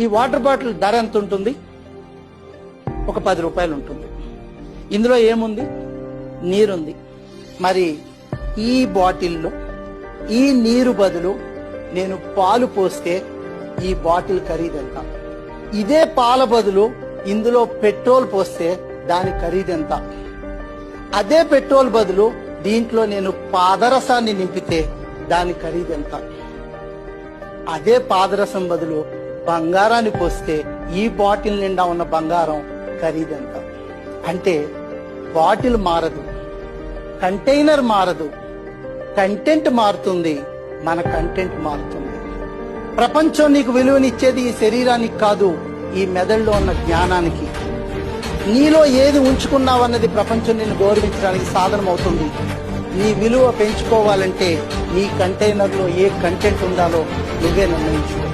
ఈ water bottle ధర ఎంత ఉంటుంది? ఒక 10 రూపాయలు ఉంటుంది. ఇందులో ఏముంది? నీరుంది. మరి ఈ బాటిల్లో ఈ నీరు బదులు నేను పాలు పోస్తే ఈ బాటిల్ ఖరీదెంత? ఇదే పాల బదులు ఇందులో పెట్రోల్ పోస్తే దాని ఖరీదెంత? అదే పెట్రోల్ బదులు దీంట్లో నేను పాదరసాన్ని నింపితే దాని ఖరీదెంత? అదే పాదరసం బదులు బంగారాన్ని పోస్తే ఈ బాటిల్ నిండా ఉన్న బంగారం ఖరీదెంత? అంటే బాటిల్ మారదు, కంటైనర్ మారదు, కంటెంట్ మారుతుంది, మన కంటెంట్ మారుతుంది. ప్రపంచం నీకు విలువనిచ్చేది ఈ శరీరానికి కాదు, ఈ మెదడులో ఉన్న జ్ఞానానికి. నీలో ఏది ఉంచుకున్నావన్నది ప్రపంచం నిన్ను గౌరవించడానికి సాధనం అవుతుంది. నీ విలువ పెంచుకోవాలంటే నీ కంటైనర్లో ఏ కంటెంట్ ఉండాలో నువ్వే నిర్ణయించుకో.